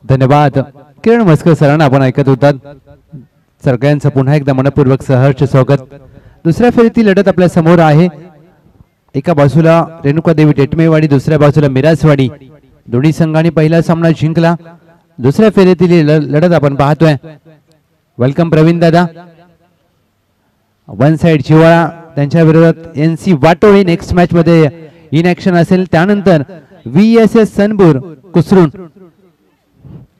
धन्यवाद किरण म्हस्कर सरांना आपण ऐकत होतात. सगळ्यांचं पुन्हा एकदा मनपूर्वक सहर्ष स्वागत. दुसऱ्या फेरीतील लढत आपल्या समोर आहे. एका बाजूला रेणुका देवी टेटमेवाडी, दुसऱ्या बाजूला मिरासवाडी. दोन्ही संघांनी पहिला सामना जिंकला. दुसऱ्या फेरीतील लढत आपण पाहतोय. वेलकम प्रवीण दादा. वन साइड जिवाळा त्यांच्या विरोधात NC वाटोळी नेक्स्ट मॅच मध्ये इन ऍक्शन असेल. त्यानंतर VSS सनपूर कुसरून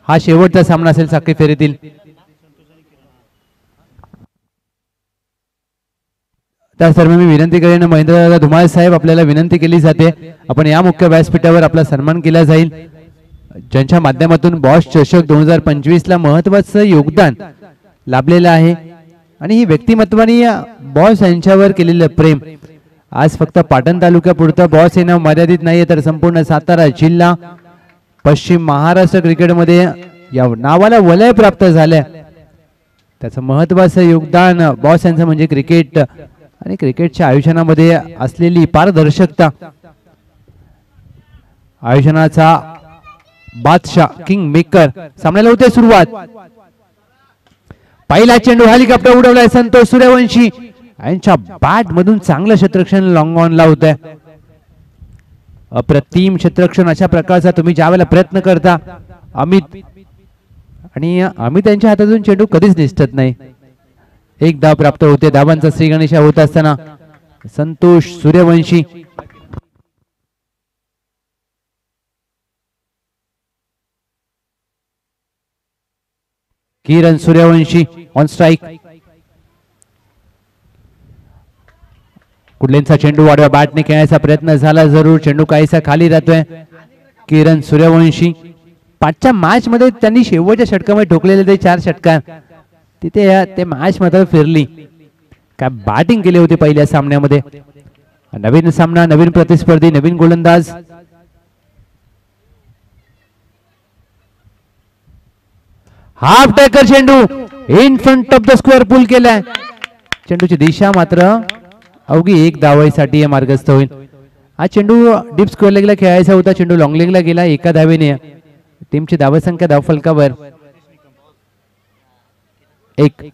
हा शेवटचा सामना असेल साखळी फेरीतील. त्या सर्व मी विनंती करेन महेंद्र धुमाळ साहेब आपल्याला विनंती केली जाते आपण या मुख्य व्यासपीठावर आपला सन्मान केला जाईल ज्यांच्या माध्यमातून बॉस चषक 2025 ला महत्त्वाचं योगदान लाभलेलं आहे. आणि ही व्यक्तिमत्वानी बॉस यांच्यावर केलेलं प्रेम आज फक्त पाटण तालुक्यापुरतं बॉस हे नाव मर्यादित नाहीये तर संपूर्ण सातारा जिल्हा पश्चिम महाराष्ट्र क्रिकेटमध्ये या नावाला वलय प्राप्त झालंय. त्याचं महत्त्वाचं योगदान बॉस यांचं म्हणजे क्रिकेट आणि क्रिकेटच्या आयोजनामध्ये असलेली पारदर्शकता. आयोजनाचा बादशाह किंग मेकर. सामन्याला होते सुरुवात. पहिला चेंडू हेलिकॉप्टर उडवलाय संतोष सूर्यवंशी यांच्या बॅट मधून चांगलं क्षेत्ररक्षण लॉंग ऑन ला होत आहे. अप्रतिम क्षेत्ररक्षण अशा प्रकारचा तुम्ही ज्या वेळेला प्रयत्न करता अमित यांच्या हातातून चेंडू कधीच निसटत नाही. एक धाव प्राप्त होते. धावांचा श्रीगणेशा होत असताना संतोष सूर्यवंशी किरण सूर्यवंशी ऑन स्ट्राइक. कुडलेंचा चेंडू वाढवा बॅटने खेळण्याचा प्रयत्न झाला जरूर. चेंडू काहीसा खाली राहतोय. किरण सूर्यवंशी 5च्या मॅच मध्ये त्यांनी शेवटच्या षटकामध्ये ठोकलेले ते 4 षटकार तिथे ते मॅच मात्र फिरली. काय बॅटिंग केली होती पहिल्या सामन्यामध्ये. नवीन सामना, नवीन प्रतिस्पर्धी, नवीन गोलंदाज. हाफ टॅकर चेंडू in front of the square pull केलाय. चेंडूची दिशा मात्र अवघी 1 धावेसाठी मार्गस्थ होईल. हा चेंडू डीप स्क्वेअर लेगला खेळायचा होता. चेंडू लॉंग लेगला गेला. 1 धावेने टीमची धावसंख्या धावफलकावर 1.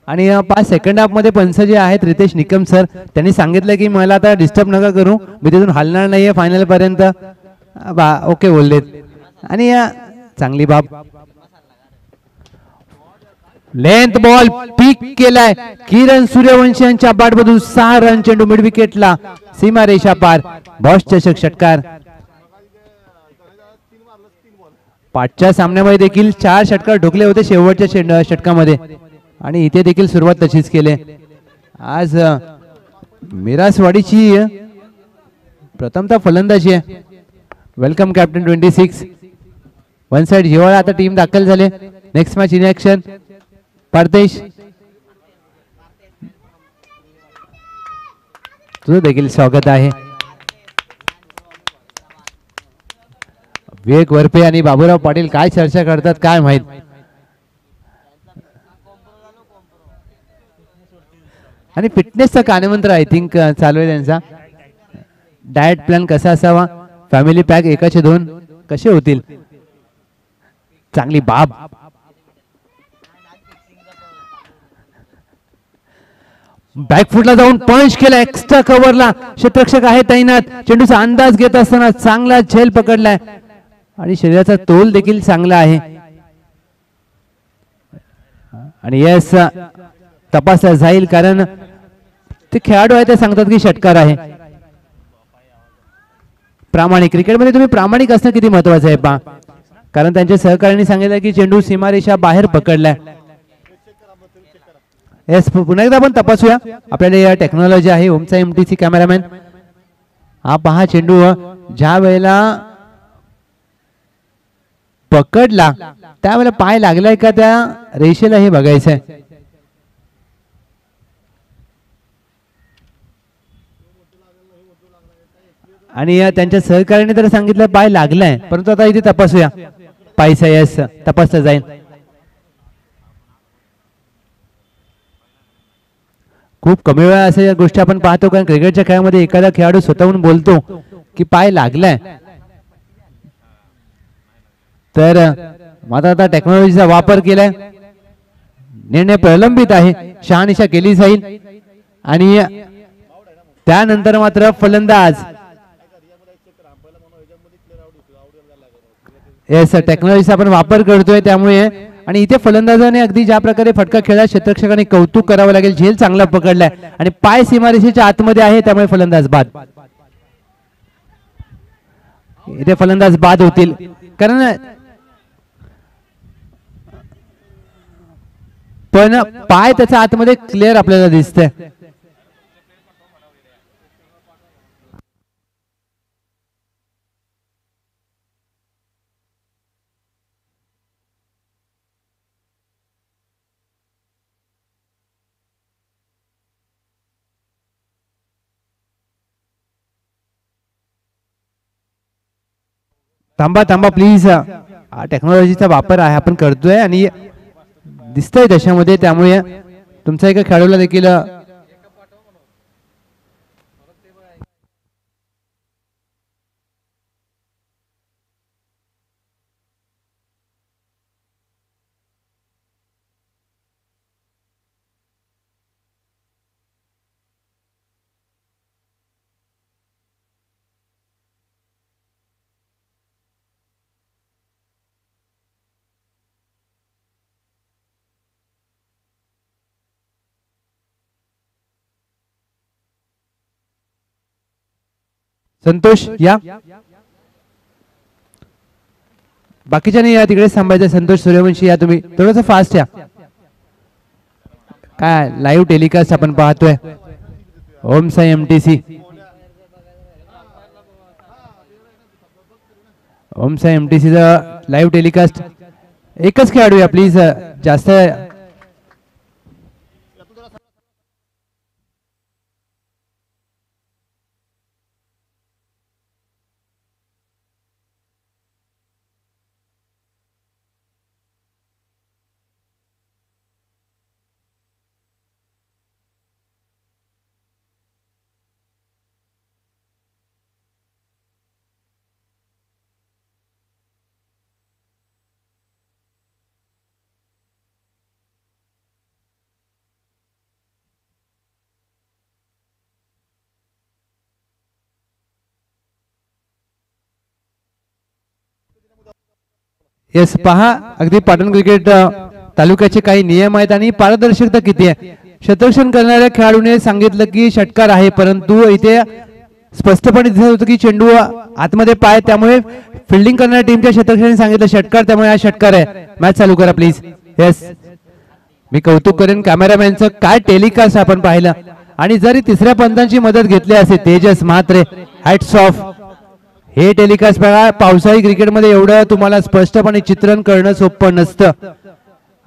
आणि 5 सेकंड हाफ मध्ये पंच जे आहेत रितेश निकम सर त्यांनी सांगितलं की मला आता डिस्टर्ब नका करू मी तिथून हलणार नाहीये फायनल पर्यंत. ओके बोललेत. आणि चांगली बाब लेंथ बॉल पीक केलाय. किरण सूर्यवंशी यांच्या बॅटमधून 6 रन. चेंडू मिड विकेटला सीमा रेषा पार. बॉस चषक षटकार. 5च्या सामन्यामध्ये देखील 4 षटकार ठोकले होते शेवटच्या षटकामध्ये आणि इथे देखील सुरुवात तशीच केली. आज मिरासवाडीची प्रथमतः फलंदाजी आहे. Welcome captain 26. वन साइड जिवाळा आता टीम दाखल झाले. Next match in action. परदेश तुझं देखील स्वागत आहे. विवेक वरपे आणि बाबूराव पाटील काय चर्चा करतात काय माहित. आणि फिटनेसचा कानमंत्र आय थिंक चालू आहे त्यांचा. डाएट प्लॅन कसा असावा. फॅमिली पॅक 1चे 2 कसे होतील. चांगली बाब. बॅकफुटला जाऊन पंच केला. एक्स्ट्रा कव्हरला क्षेत्ररक्षक आहे तैनात. चेंडूचा अंदाज घेत असताना चांगला झेल पकडलाय आणि शरीराचा तोल देखील चांगला आहे. आणि यस तपासला जाईल कारण ते खेळाडू आहे ते सांगतात की षटकार आहे. प्रामाणिक क्रिकेटमध्ये तुम्ही प्रामाणिक असणं किती महत्वाचं आहे पहा. कारण त्यांच्या सहकार्याने सांगितलं की चेंडू सीमारेषा बाहेर पकडलाय. येस पुन्हा एकदा आपण तपासूया. आपल्याला या टेक्नॉलॉजी आहे. ओमचा MTC कॅमेरामॅन. हा पहा चेंडू ज्या वेळेला पकडला त्यावेळेला पाय लागलाय का त्या रेषेला हे बघायचंय. आणि त्यांच्या सहकार्याने तर सांगितलं पाय लागलाय परंतु आता इथे तपासूया. पायचा यस तपासला जाईल. खूप कमी वेळा अशा गोष्टी आपण पाहतो, कारण क्रिकेटच्या खेळामध्ये एखादा खेळाडू स्वतःहून बोलतो की पाय लागलाय, तर मात्र आता टेक्नॉलॉजीचा वापर केलाय, निर्णय प्रलंबित आहे, शहानिशा केली जाईल आणि त्यानंतर मात्र फलंदाज येस टेक्नॉलॉजीचा आपण वापर करतोय त्यामुळे, आणि इथे फलंदाजाने अगदी ज्या प्रकारे फटका खेळला क्षेत्ररक्षकाने कौतुक करावं लागेल, झेल चांगला पकडलाय आणि पाय सीमारेषेच्या आतमध्ये आहे त्यामुळे फलंदाज बाद. इथे फलंदाज बाद होतील कारण पण पाय त्याच्या आतमध्ये क्लिअर आपल्याला दिसतंय. थांबा थांबा प्लीज, टेक्नॉलॉजीचा वापर आहे आपण करतोय आणि दिसतंय त्याच्यामध्ये, त्यामुळे तुमच्या एका खेळाडूला देखील संतोष या, बाकीच्याने या तिकडे थांबायचं. संतोष सूर्यवंशी या, तुम्ही थोडंसं फास्ट या. काय लाईव्ह टेलिकास्ट आपण पाहतोय ओम साई एमटीसी, ओम साई एमटीसीचा लाईव्ह टेलिकास्ट. एकच खेळाडू या प्लीज, जास्त येस पहा, अगदी पाटण क्रिकेट तालुक्याचे काही नियम आहेत आणि पारदर्शकता किती आहे. क्षेत्ररक्षण करणाऱ्या खेळाडूने सांगितलं की षटकार आहे, परंतु इथे स्पष्टपणे दिसत होतं की चेंडू आतमध्ये पाय, त्यामुळे फिल्डिंग करणाऱ्या टीमच्या क्षेत्ररक्षकाने सांगितलं षटकार, त्यामुळे हा षटकार आहे. मॅच चालू करा प्लीज. येस, मी कौतुक करेन कॅमेरामॅनचं, काय टेलिकास्ट आपण पाहिलं, आणि जरी तिसऱ्या पंतांची मदत घेतली असे तेजस म्हात्रे, हॅट्स ऑफ. हे टेलिकास्ट बघा, पावसाळी क्रिकेटमध्ये एवढं तुम्हाला स्पष्टपणे चित्रण करणं सोपं नसतं.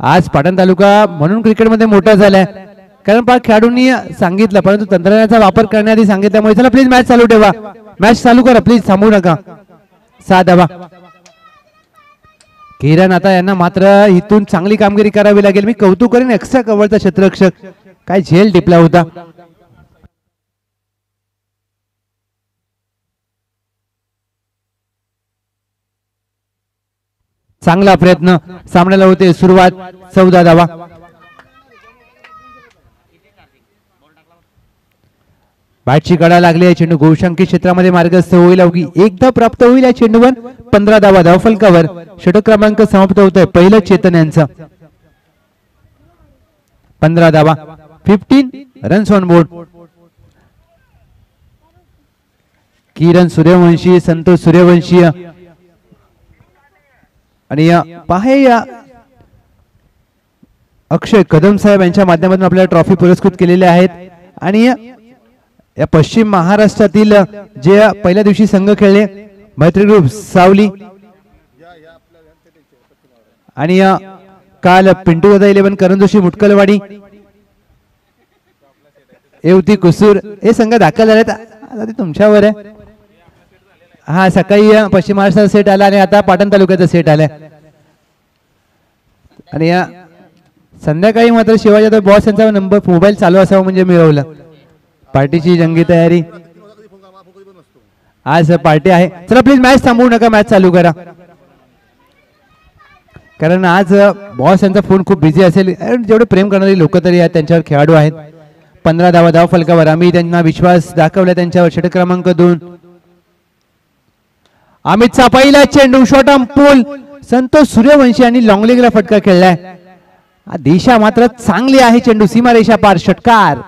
आज पाटण तालुका म्हणून क्रिकेटमध्ये मोठा झालाय, कारण खेळाडूंनी सांगितलं, परंतु तंत्रज्ञानाचा वापर करण्याआधी सांगितल्यामुळे. चला प्लीज मॅच चालू ठेवा, मॅच चालू करा प्लीज, थांबू नका. 6 धावा. किरण आता यांना मात्र इथून चांगली कामगिरी करावी लागेल. मी कौतुक करेन एक्स्ट्रा कव्हरचा क्षेत्ररक्षक, काय झेल टिपला होता. चांगला प्रयत्न, सामन्याला होते सुरुवात. 14 धावा. बॅटची कडा लागली आहे, चेंडू गोलशंकी क्षेत्रामध्ये मार्गस्थ होईल, अवघी एकदा प्राप्त होईल या चेंडूवर. 15 धावा धावफलकावर. षटक क्रमांक समाप्त होत आहे पहिलं चेतन यांचं. 15 धावा, 15 रन्स ऑन बोर्ड. किरण सूर्यवंशी, संतोष सूर्यवंशी आणि पाहे या अक्षय कदम साहेब यांच्या माध्यमातून आपल्याला ट्रॉफी पुरस्कृत केलेल्या आहेत. आणि या पश्चिम महाराष्ट्रातील जे पहिल्या दिवशी संघ खेळले, मैत्री ग्रुप सावली, आणि काल पिंटू दादा 11 करंजोशी मुटकलवाडी, येवती कुसूर हे संघ दाखल झालेत. आता ते तुमच्यावर आहे. हा, सकाळी पश्चिम महाराष्ट्राचा सेट आला आणि आता पाटण तालुक्याचा सेट आलाय. आणि या संध्याकाळी मात्र शिवाजी जाधव बॉस यांचा नंबर मोबाईल चालू असावा म्हणजे मिळवलं. पार्टीची जंगी तयारी, आज पार्टी आहे. चला प्लीज मॅच थांबवू नका, मॅच चालू करा, कारण आज बॉस यांचा फोन खूप बिझी असेल. जेवढे प्रेम करणारी लोक तरी आहेत त्यांच्यावर खेळाडू आहेत. 15 धावा धाव फलकावर, आम्ही त्यांना विश्वास दाखवला त्यांच्यावर. षटक क्रमांक 2 अमितचा पहिला चेंडू शॉट ऑन पूल. संतोष सूर्यवंशी यांनी लॉंग लेगला फटका खेळलाय. दिशा मात्र चांगली आहे, चेंडू सीमारेषा पार, षटकार.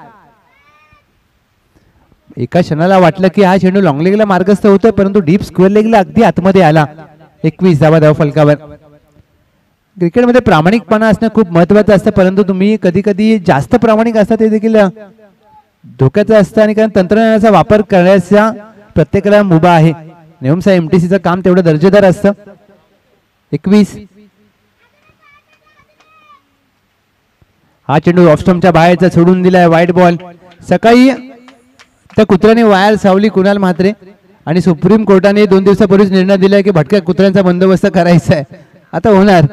एका क्षणाला वाटलं की हा चेंडू लॉंग लेगला मार्गस्थ होतोय, परंतु डीप स्क्वेअर लेगला अगदी आतमध्ये आला. 21 धावा धाव फलकावर. क्रिकेटमध्ये प्रामाणिकपणा असणं खूप महत्वाचं असतं, परंतु तुम्ही कधी कधी जास्त प्रामाणिक असता ते देखील धोक्याचं असतं. आणि कारण तंत्रज्ञानाचा वापर करण्याचा प्रत्येकाला मुभा आहे. नेहमी साहेब एमटीसीचं काम तेवढं दर्जेदार असतं. 21 हा चेंडू ऑफस्टम्पच्या बाहेरचा सोडून दिलाय, वाईट बॉल. सकाळी त्या कुत्र्याने वायर सावली कुणाल म्हात्रे, आणि सुप्रीम कोर्टाने 2 दिवसापूर्वीच निर्णय दिलाय की भटक्या कुत्र्यांचा बंदोबस्त करायचा आहे. आता होणार,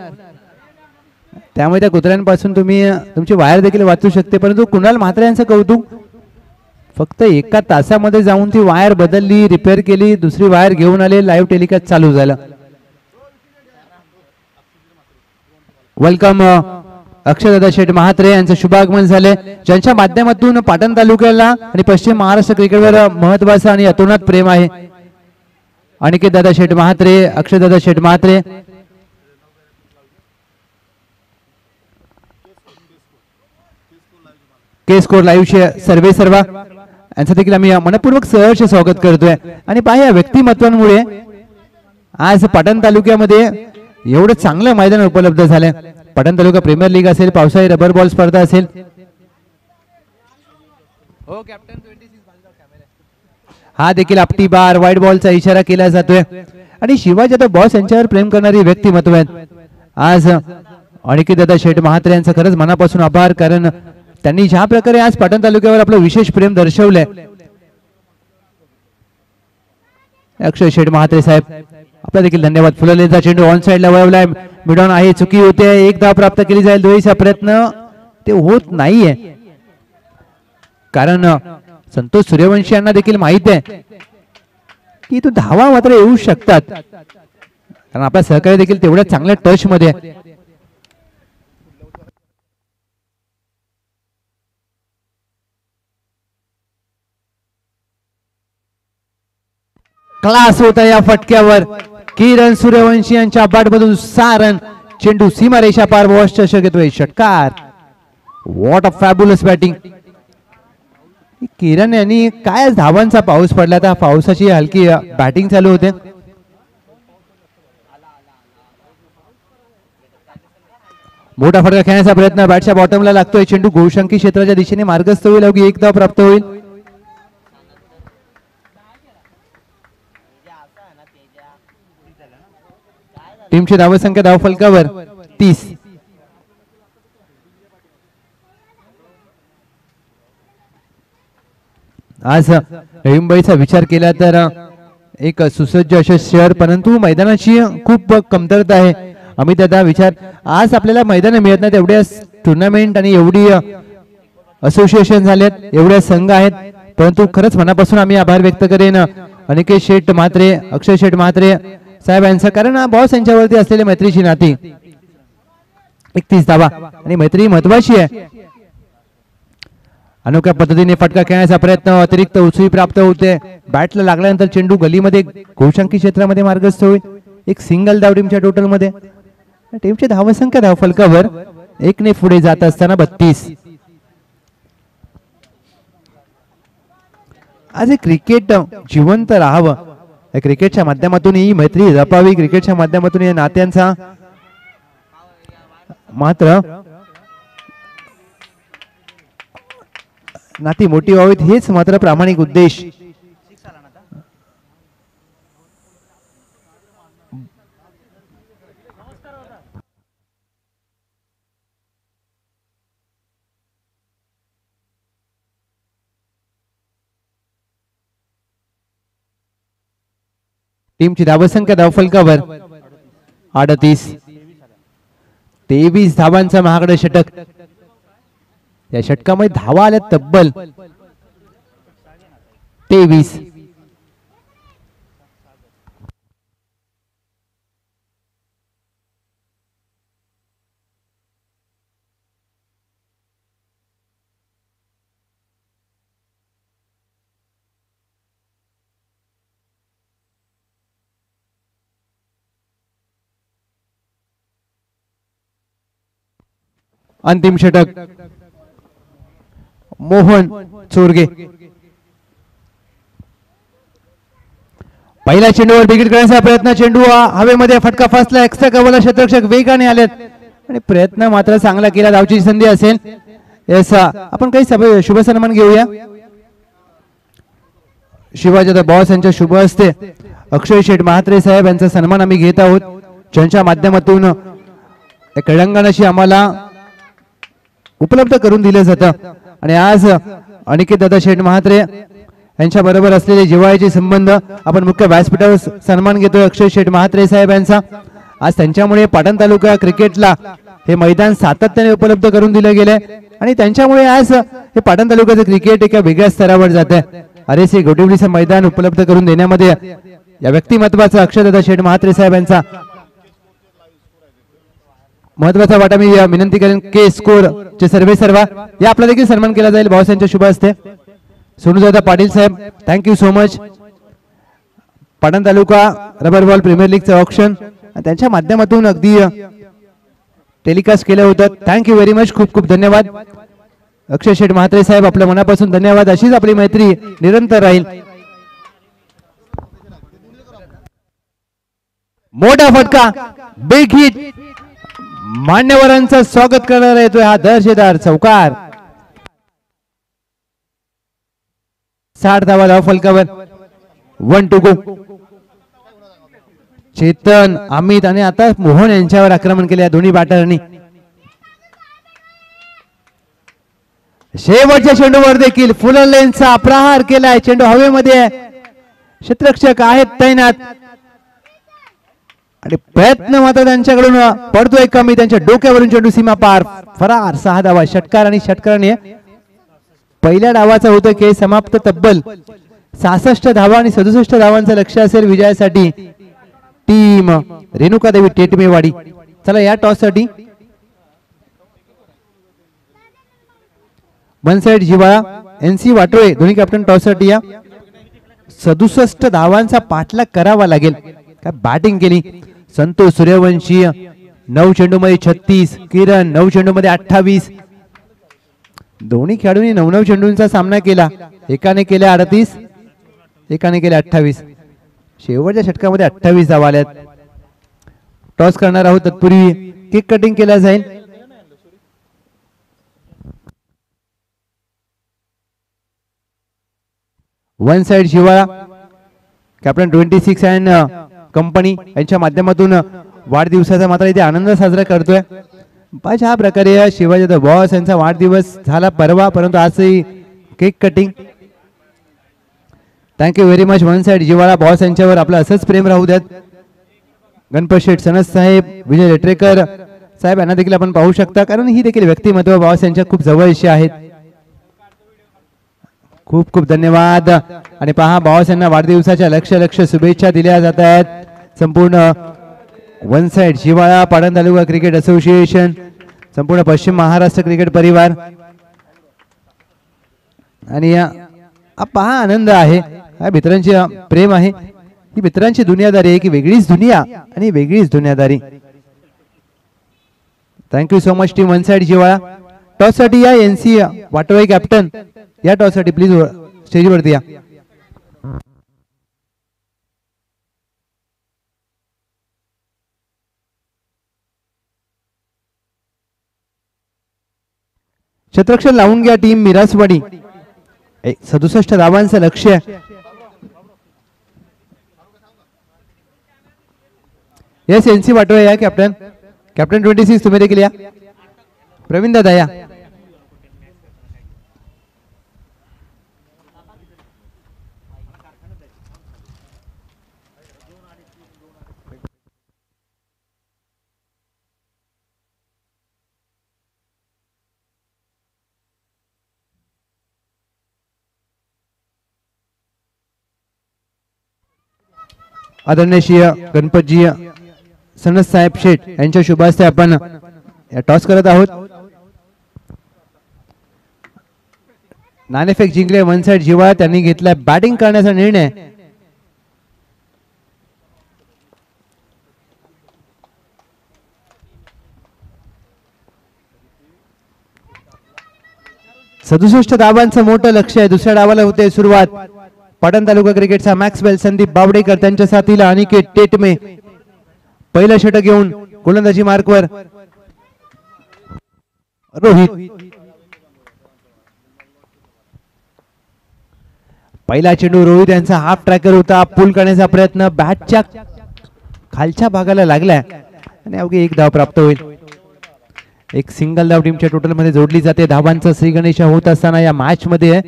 त्यामुळे त्या कुत्र्यांपासून तुम्ही तुमची वायर देखील वाचू शकते. परंतु कुणाल म्हात्रे यांचं कौतुक, फक्त एका तासामध्ये जाऊन ती वायर बदलली, रिपेअर केली, दुसरी वायर घेऊन आले, लाईव्ह टेलिकास्ट चालू झालं. वेलकम अक्षयदादा शेठ म्हात्रे यांचं शुभागमन झाले, ज्यांच्या माध्यमातून पाटण तालुक्याला आणि पश्चिम महाराष्ट्र क्रिकेटवर महत्वाचं आणि अतोनात प्रेम आहे. अनिकेत दादा शेठ म्हात्रे, अक्षयदादा शेठ म्हात्रे. के स्कोर लाईव्ह सर्वे सर्वा यांचं देखील आम्ही मनपूर्वक सहर्ष स्वागत करतोय. आणि पहा, या व्यक्तिमत्वांमुळे आज पाटण तालुक्यामध्ये एवढं चांगलं मैदान उपलब्ध झालंय. पाटण तालुका प्रीमियर लीग असेल, पावसाळी रबर बॉल स्पर्धा असेल. हा देखील आपटी बार, व्हाईट बॉलचा इशारा केला जातोय. आणि शिवाजी जाधव बॉस यांच्यावर प्रेम करणारी व्यक्तिमत्व आहेत. आज अनिकेत दादा शेठ म्हात्रे यांचं खरंच मनापासून आभार, कारण त्यांनी ज्या प्रकारे आज पाटण तालुक्यावर आपलं विशेष प्रेम दर्शवलंय. अक्षय शेठ म्हात्रे साहेब, आपला देखील धन्यवाद. फुललेचा चेंडू ऑन साइडला वळवलाय, मिडॉन आहे, चुकी होते, एक धाव प्राप्त केली जाईल. दोन्हीचा प्रयत्न ते होत नाहीये, कारण संतोष सूर्यवंशी यांना देखील माहित आहे की तो धावा मात्र येऊ शकतात, कारण आपला सहकारी देखील तेवढ्या चांगल्या टच मध्ये. क्लास होता या फटक्यावर. किरण सूर्यवंशी यांच्या बॅटमधून 6 रन, चेंडू सीमारेषा पार, बॉस चषक येतोय, षटकार. What a fabulous batting. Kiran यांनी काय धावांचा पाऊस पडला, त्या पावसाची हलकी बॅटिंग चालू होते. मोठा फटका खेळण्याचा प्रयत्न, बॅटच्या बॉटमला लागतोय, चेंडू गोलशंकी क्षेत्राच्या दिशेने मार्गस्थ होईल, अवघी 1 धाव प्राप्त होईल. टीमची धावसंख्या धावफलकावर 30. आज मुंबईचा विचार केला तर एक सुसज्ज असे शहर, परंतु मैदानाची खूप कमतरता आहे. अमित दादा विचार, आज आपल्याला मैदान मिळत नाही, एवढ्या टुर्नामेंट आणि एवढी असोसिएशन झालेत, एवढ्या संघ आहेत, परंतु खरंच मनापासून आम्ही आभार व्यक्त करेन अनिकेत शेठ म्हात्रे, अक्षय शेठ म्हात्रे साहेब यांचं, कारण बॉस यांच्यावरती असलेली मैत्रीची नाती. 31 धावा, आणि मैत्री महत्वाची आहे. अनोख्या पद्धतीने फटका खेळण्याचा प्रयत्न, अतिरिक्त उचली प्राप्त होते, बॅटला लागल्यानंतर चेंडू गलीमध्ये गोलशंकी क्षेत्रामध्ये मार्गस्थ होईल. एक सिंगल धाव टीमच्या टोटल मध्ये. टीमची धावसंख्या धावफलकावर 1 ने पुढे जात असताना 32. आज हे क्रिकेट जिवंत राहावं, क्रिकेटच्या माध्यमातून ही मैत्री जपावी, क्रिकेटच्या माध्यमातून या नात्यांचा मात्र नाती मोठी व्हावीत, हेच मात्र प्रामाणिक उद्देश. टीमची धावसंख्या धावफलकावर 38. 23 धावांचा महागडे षटक. या षटकामध्ये धावा आल्या तब्बल 23. अंतिम षटक मोहन चोरगे. पहिल्या चेंडूवर विकेट करण्याचा प्रयत्न, चेंडू हवेमध्ये फटका फसला, एक्स्ट्रा कव्हरला क्षेत्ररक्षक वेगाने आलेत आणि प्रयत्न मात्र चांगला केला. धावची संधी असेल. येस, आपण काही शुभ सन्मान घेऊया. शिवाजी बॉस यांच्या शुभ हस्ते अक्षय शेठ महात्रे साहेब यांचा सन्मान आम्ही घेत आहोत, ज्यांच्या माध्यमातून क्रीडांगणाशी आम्हाला उपलब्ध करून दिलं जातं. आणि आज अनिकेत दादा शेठ महात्रे यांच्या बरोबर असलेले जिव्हाळ्याचे संबंध आपण मुख्य व्यासपीठावर सन्मान घेतोय अक्षय शेठ महात्रे साहेब यांचा. आज त्यांच्यामुळे पाटण तालुका क्रिकेटला हे मैदान सातत्याने उपलब्ध करून दिले गेले आणि त्यांच्यामुळे आज हे पाटण तालुक्याचं क्रिकेट एका वेगळ्या स्तरावर जात आहे. RSC गोटिवलीचं मैदान उपलब्ध करून देण्यामध्ये या व्यक्तिमत्वाचा अक्षय दादा शेठ महात्रे साहेब यांचा महत्वाचा वाटा मी विनंती करेन. के स्कोर चे सर्वा या आपला देखील सन्मान केला जाईल बॉस यांच्या शुभ हस्ते. सोनूदादा पाटील साहेब, थँक्यू सो मच. पाटण तालुका रबर बॉल प्रीमियर लीगचं ऑप्शन त्यांच्या माध्यमातून अगदी टेलिकास्ट केलं होतं. थँक्यू व्हेरी मच, खूप खूप धन्यवाद अक्षय शेठ महात्रे साहेब, आपल्या मनापासून धन्यवाद. अशीच आपली मैत्री निरंतर राहील. मोठा फटका, बिग हिट, मान्यवरांचं स्वागत करण्याला येतोय हा दर्जेदार चौकार. 60 धावा धाव फलकावर. 1 टू गो. चेतन, अमित आणि आता मोहन यांच्यावर आक्रमण केले या दोन्ही बॅटरनी. शेवटच्या चेंडूवर देखील फुल लेनचा प्रहार केलाय. चेंडू हवेमध्ये, क्षेत्ररक्षक आहेत तैनात आणि प्रयत्न मात्र त्यांच्याकडून पडतोय कमी. त्यांच्या डोक्यावरून चेंडू सीमा पार, फरार. 6 धावा. षटकार आणि षटकाराने पहिल्या डावाचा होतं खेळ समाप्त. तब्बल 66 धावा आणि 67 धावांचं लक्ष्य असेल विजयासाठी टीम रेणुकादेवी टेटमेवाडी. चला या टॉस साठी वन साइड जिवाळा, NC वाटोळे दोन्ही कॅप्टन टॉस साठी या. 67 धावांचा पाठलाग करावा लागेल. काय बॅटिंग केली संतोष सूर्यवंशी. 9 चेंडूमध्ये 36, किरण 9 चेंडूमध्ये 28. दोन्ही खेळाडूंनी 9 चेंडूंचा सामना केला. एकाने केले 38, एकाने केले 28. शेवटच्या षटकामध्ये 28 धावा आल्यात. टॉस करणार आहोत, तत्पूर्वी केक कटिंग केला जाईल. वन साइड शिवाळा कॅप्टन 26 अँड कंपनी यांच्या माध्यमातून वाढदिवसाचा मात्र इथे आनंद साजरा करतोय. अशा प्रकारे शिवाजी द बॉस यांचा वाढदिवस झाला परवा, परंतु आजही cake cutting. Thank you very much. One side जिवाळा बॉस यांच्यावर आपलं असंच प्रेम राहू द्यात. गणपत शेठ सनस साहेब, विजय लेटरेकर साहेब यांना देखील आपण पाहू शकता, कारण ही देखील व्यक्तिमत्व बॉस यांच्या खूप जवळशी आहेत. खूप खूप धन्यवाद. आणि पहा बॉस यांना वाढदिवसाच्या लक्ष शुभेच्छा दिल्या जात आहेत. संपूर्ण वन साइड शिवाळा पाटण तालुका क्रिकेट असोसिएशन, संपूर्ण पश्चिम महाराष्ट्र क्रिकेट परिवार आणि पहा आनंद आहे, हा मित्रांची प्रेम आहे, ही मित्रांची दुनियादारी आहे की वेगळीच दुनिया आणि वेगळीच दुनियादारी. Thank you so much team one side जिवाळा. टॉस साठी या NC वाटोळे कॅप्टन, या टॉस साठी प्लीज स्टेजवरती या. क्षेत्ररक्षण लावून घ्या टीम मिरासवाडी. 67 धावांचं लक्ष्य. येस NC वाटोळे या कॅप्टन. कॅप्टन 26 तुम्ही देखील या. प्रवीण दादा या. आदरणीय श्री गणपतजी सनस साहेब शेठ यांच्या शुभ हस्ते आपण टॉस करत आहोत. नाणेफेक जिंकले वन साइड जिव्हाळा त्यांनी घेतला बॅटिंग करण्याचा निर्णय. सदुसष्ट धावांचं मोठं लक्ष आहे. दुसऱ्या डावाला होते सुरुवात. पाटण तालुका क्रिकेटचा मॅक्सवेल संदीप बावडेकर त्यांच्या साथीला अनिकेत टेटमे पहिलं षटक घेऊन गोलंदाजी मार्कवर रोहित. पहिला चेंडू रोहित यांचा हाफ ट्रॅकर होता. पुल करण्याचा प्रयत्न बॅटच्या खालच्या भागाला लागलाय आणि अवघी एक धाव प्राप्त होईल. एक सिंगल धाव टीमच्या टोटल मध्ये जोडली जाते. धावांचा श्री गणेश होत असताना या मॅच मध्ये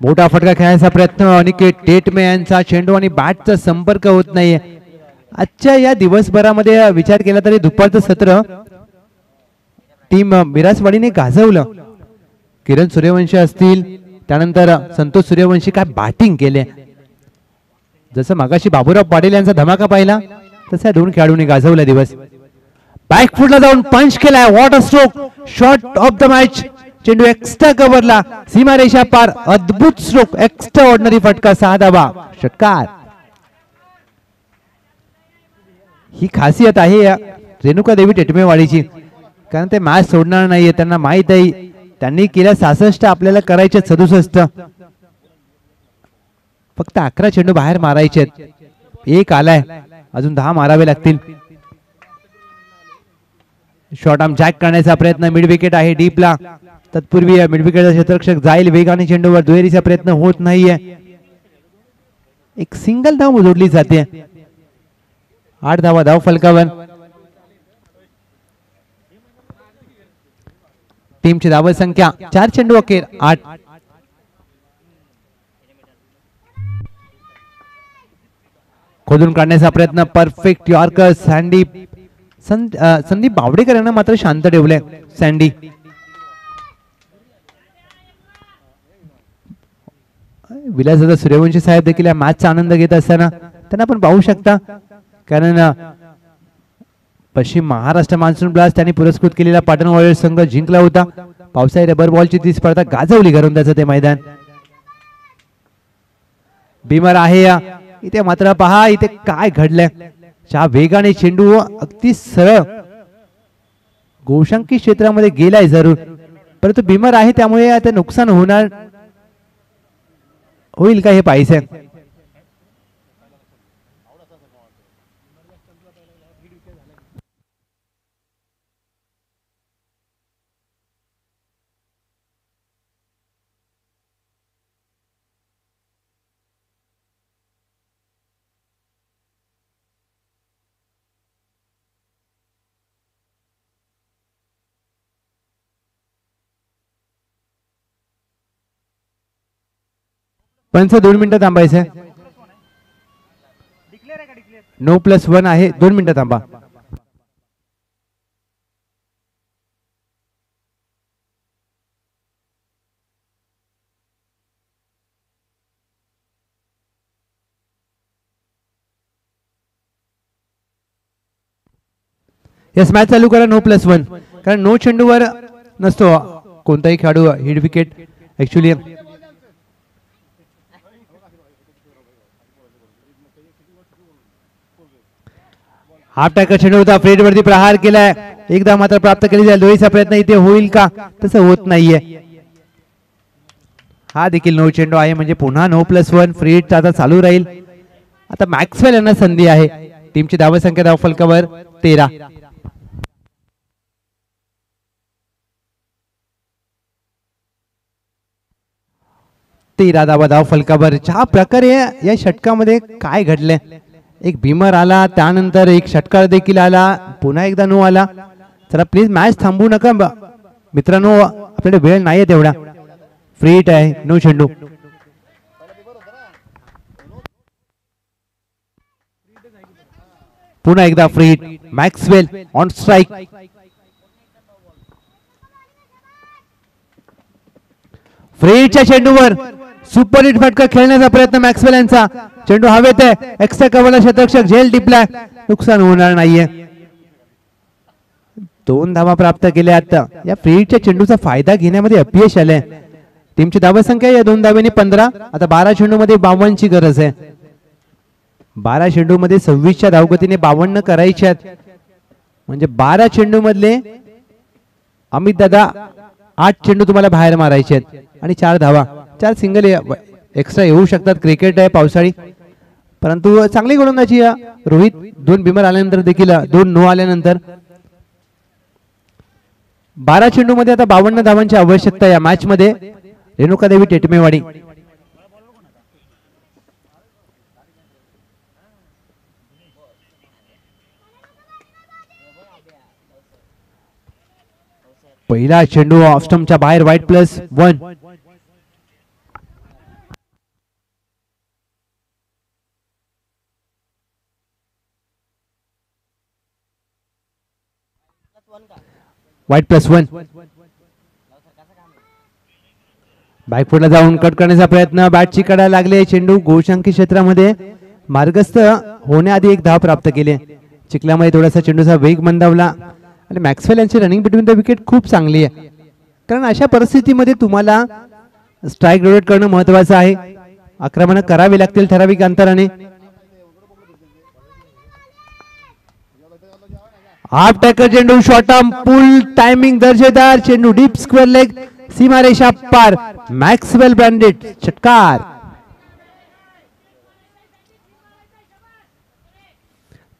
मोठा फटका खेळण्याचा प्रयत्न अनिकेत टेटमे यांचा चेंडू आणि बॅटचा संपर्क होत नाहीये. आजच्या या दिवसभरामध्ये विचार केला तरी दुपारचं सत्र टीम मिरासवाडीने गाजवलं. किरण सूर्यवंशी असतील त्यानंतर संतोष सूर्यवंशी काय बॅटिंग केले. जसं मागाशी बाबूराव पाटील यांचा धमाका पाहिला तसा दोन खेळाडूंनी गाजवला दिवस. बॅकफुटला जाऊन पंच केलाय. What a stroke. Shot of the match. चेंडू एक्स्ट्रा कव्हरला सीमारेषा पार. अद्भुत स्ट्रोक. एक्स्ट्रा ऑर्डिनरी फटका. 6 धावा. षटकार. ही खासियत आहे या रेणुका देवी टेटमेवाडीची कारण ते मॅच सोडणार नाहीये. त्यांना माहित आहे त्यांनी केल्या 66 आपल्याला करायचे 67. फक्त 11 चेंडू बाहेर मारायचे. एक आलाय अजून 10 मारावे लागतील. शॉर्ट आर्म जॅक करण्याचा प्रयत्न. मिड विकेट आहे डीपला. तत्पूर्वी मिड विकेटचा क्षेत्ररक्षक जाईल वेगाने चेंडूवर. दुहेरीचा प्रयत्न होत नाहीये. एक सिंगल धाव जोडली जाते. 8 धावा धाव फलकावर. टीमची धाव संख्या 4 चेंडू अखेर 8. खोदून काढण्याचा प्रयत्न. Perfect yorker. संदीप बावडेकर यांना मात्र शांत ठेवले. सँडी विलासदादा सूर्यवंशी साहेब देखील या मॅचचा आनंद घेत असताना त्यांना आपण पाहू शकता कारण पश्चिम महाराष्ट्र मान्सून ब्लास्ट त्यांनी पुरस्कृत केलेला पाटण वॉरियर्स संघ जिंकला होता. पावसाळी रबर बॉलची ती स्पर्धा गाजवली घरंदाचं ते मैदान. बिमर आहे इथे मात्र पहा इथे काय घडलंय. च्या वेगाने चेंडू अगदी सरळ गोशांकी क्षेत्रामध्ये गेलाय जरूर परंतु बिमर आहे त्यामुळे आता नुकसान होईल का हे पाहिजे. पंच 2 मिनिटं थांबायचं. 9+1 आहे. 2 मिनिटं थांबा. यस मॅच चालू करा. 9+1 कारण 9 चेंडूवर नसतो कोणताही खेळाडू hit wicket. Actually half tracker चेंडू होता. फ्रेड वरती प्रहार केलाय. एकदा मात्र प्राप्त केली जाईल. दोहीचा प्रयत्न इथे होईल का तसं होत नाहीये. हा देखील 9 चेंडू आहे म्हणजे पुन्हा 9+1 फ्रेड आता चालू राहील. आता मॅक्सवेल यांना संधी आहे. टीमची धाव संख्या धाव फलकावर 13. धावा धाव फलकावर. ज्या प्रकारे या षटकामध्ये काय घडले. एक भीमर आला त्यानंतर एक षटकार देखील आला. पुन्हा एकदा नो आला. चला प्लीज मॅच थांबू नका मित्रांनो आपल्याकडे वेळ नाहीये तेवढा. फ्रीट आहे 9 चेंडू. पुन्हा एकदा free hit. Maxwell on strike. Free हिटच्या चेंडूवर सुपर हिट फटका खेळण्याचा प्रयत्न मॅक्सवेल यांचा. चेंडू हवेत आहे. एक्स्ट्रा कव्हरला क्षेत्ररक्षक झेल टिपला. नुकसान होणार नाहीये. 2 धावा प्राप्त केल्या. आता या फ्री हिटच्या चेंडूचा फायदा घेण्यामध्ये अपयश आले. टीमची धावा संख्या या 2 धाव्यांनी 15. आता 12 चेंडू मध्ये 52 ची गरज आहे. 12 चेंडू मध्ये 26च्या धावगतीने 52 करायचे आहेत. म्हणजे 12 चेंडू मधले अमित दादा 8 चेंडू तुम्हाला बाहेर मारायचे आहेत आणि 4 धावा. 4 सिंगल एक्स्ट्रा येऊ शकतात. क्रिकेट आहे पावसाळी, परंतु चांगली गोलंदाजी रोहित. 2 बिमर आल्यानंतर देखील 2 नो आल्यानंतर 12 चेंडू मध्ये आता 52 धावांची आवश्यकता या मॅच मध्ये. रेणुकादेवी टेटमेवाडी. पहिला चेंडू ऑफ स्टंपच्या बाहेर. वाईट +1. वाईट +1. बॅकफुटला जाऊन कट करण्याचा प्रयत्न. बॅटची कडा लागले. चेंडू गोलशंकी क्षेत्रामध्ये मार्गस्थ होण्याआधी 1 धाव प्राप्त केले. चिखलामध्ये थोडासा चेंडूचा वेग मंदावला आणि मॅक्सवेल यांची रनिंग बिटवीन द विकेट खूप चांगली आहे, कारण अशा परिस्थितीमध्ये तुम्हाला स्ट्राइक रोटेट करणं महत्वाचं आहे. आक्रमण करावे लागतील ठराविक अंतराने. हाफ टॅकर चेंडू. शॉर्ट आर्म पुल टायमिंग दर्जेदार चेंडू. Deep square leg. सीमारेषा पार. मॅक्सवेल ब्रँडेड षटकार.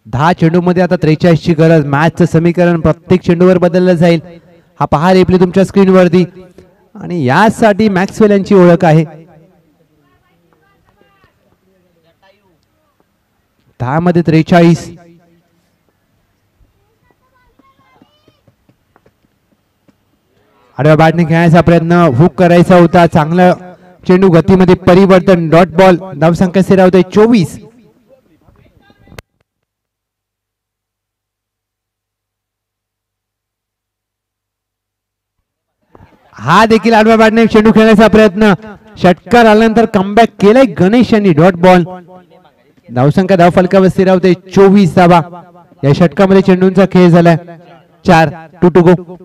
दहा चेंडू मध्ये आता 43 ची गरज. मॅचचं समीकरण प्रत्येक चेंडूवर बदललं जाईल. हा पहा रिप्ले तुमच्या स्क्रीनवरती. आणि यासाठी मॅक्सवेल यांची ओळख आहे. 10 मध्ये 43. आडव्या बॅटने खेळण्याचा प्रयत्न. हुक करायचा होता. चांगलं चेंडू गतीमध्ये परिवर्तन. Dot ball. धावसंख्या स्थिरावते 24. हा देखील आडव्या बॅटने चेंडू खेळण्याचा प्रयत्न. षटकार आल्यानंतर कमबॅक केलाय गणेश यांनी. Dot ball. धावसंख्या धाव फलकावर स्थिरावते 24 धावा. या षटकामध्ये चेंडूंचा खेळ झालाय 4. 2 टू गो.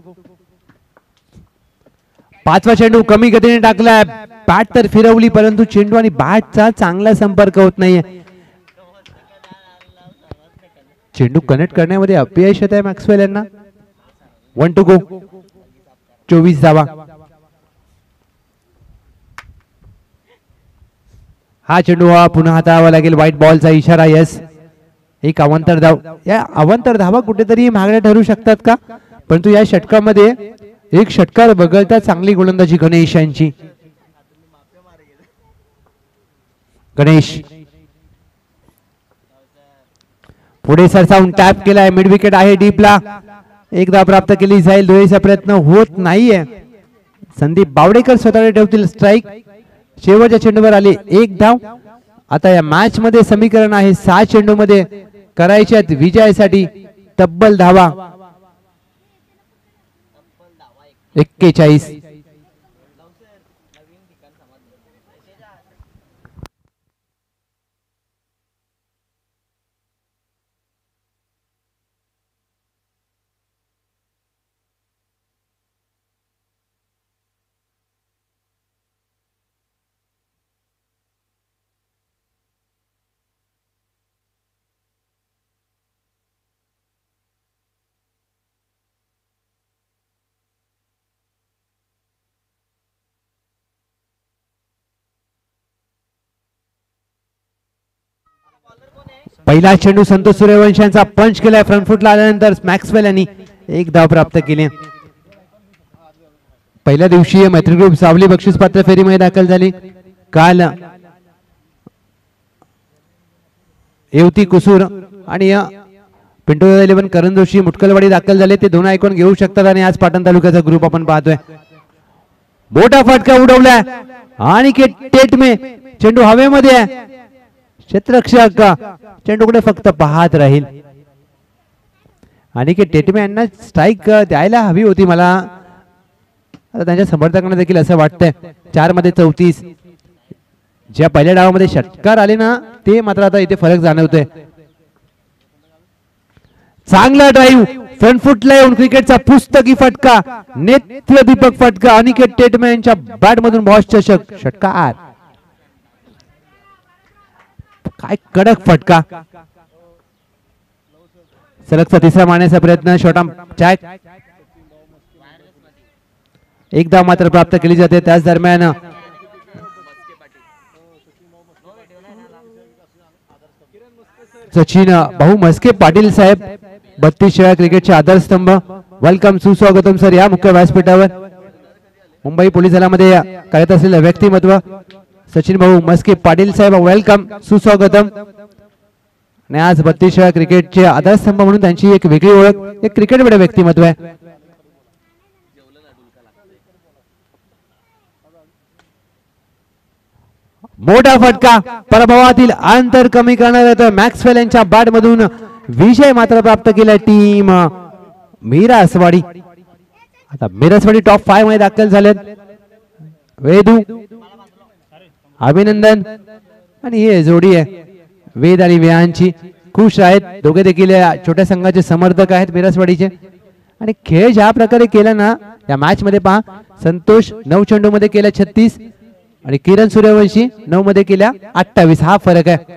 पाचवा चेंडू कमी गतीने टाकलाय. बॅट तर फिरवली, परंतु चेंडू आणि बॅटचा चांगला संपर्क होत नाहीये. चेंडू कनेक्ट करण्यामध्ये अपयश येत आहे मॅक्सवेल यांना. 1 टू गो. 24 धावा. हा चेंडू पुन्हा हाताळावा लागेल. व्हाईट बॉलचा इशारा. यस. एक अवांतर धाव. या अवांतर धावा कुठेतरी महागड्या ठरू शकतात का, परंतु या षटकामध्ये एक षटकार वगळता चांगली गोलंदाजी गणेश यांची. गणेश पुढे सरसावून टॅप केलाय. मिड विकेट आहे डीपला. एक धाव प्राप्त केली जाईल. दोहेचा प्रयत्न होत नाहीये. संदीप बावडेकर स्वतःला ठेवतील स्ट्राइक. शेवटच्या चेंडूवर आली 1 धाव. आता या मॅच मध्ये समीकरण आहे 6 चेंडू मध्ये करायच्यात विजयासाठी तब्बल धावा 41. पहिला चेंडू संतोष सूर्यवंशी यांचा पंच केलाय. फ्रंट फुटला आल्यानंतर मॅक्सवेल यांनी 1 धाव प्राप्त केली. पहिल्या दिवशी मैत्री ग्रुप सावली बक्षीस पात्र फेरीमध्ये दाखल झाली. काल येवती कुसूर आणि पिंटू 11 करण जोशी मुटकलवाडी दाखल झाले. ते 2 आयकॉन घेऊ शकतात. आणि आज पाटण तालुक्याचा ग्रुप आपण पाहतोय. मोठा फटका उडवलाय आणि टेटमे. चेंडू हवेमध्ये आहे. क्षेत्ररक्षक चेंडूकडे फक्त पाहत राहील. अनिकेत टेटमे यांना स्ट्राईक द्यायला हवी होती मला, आता त्यांच्या समर्थकांना देखील असं वाटतंय. 4 मध्ये 34 ज्या पहिल्या डावामध्ये षटकार आले ना ते मात्र आता इथे फरक जाणवतोय. चांगला ड्राईव्ह फ्रंट फुटला येऊन क्रिकेटचा पुस्तकी फटका, नेत्र दीपक फटका अनिकेत टेटमे यांच्या बॅट मधून बॉस चषक षटकार. काय कडक फटका. सलगचा तिसरा मारण्याचा प्रयत्न, छोटा चॅक, एक धाव मात्र प्राप्त केली जाते. त्याच दरम्यान सचिन भाऊ मस्के पाटील साहेब 32 वेळा क्रिकेटचे आधारस्तंभ, वेलकम, सुस्वागतम सर या मुख्य व्यासपीठावर. मुंबई पोलीस दलामध्ये कार्यरत असलेले व्यक्तिमत्व सचिन भाऊ मस्के पाटील साहेब, वेलकम, सुस्वागतम. आणि आज 32 वेळा क्रिकेटचे आधारस्तंभ म्हणून त्यांची एक वेगळी ओळख, एक क्रिकेटमध्ये व्यक्तिमत्व आहे. मोठा फटका, पराभवातील अंतर कमी करणार मॅक्सवेल यांच्या बॅट मधून विजय मात्र प्राप्त केला टीम मिरासवाडी. आता मिरासवाडी टॉप 5 मध्ये दाखल झालेत. वेदू, अभिनंदन आणि हे जोडी आहे वेद आणि वेदांची, खुश आहेत दोघे देखील छोट्या संघाचे समर्थक आहेत मिरासवाडीचे. आणि खेळ ज्या प्रकारे केला ना या मॅच मध्ये पहा, संतोष 9 चेंडू मध्ये केला 36 आणि किरण सूर्यवंशी 9 मध्ये केल्या 28, हा फरक आहे.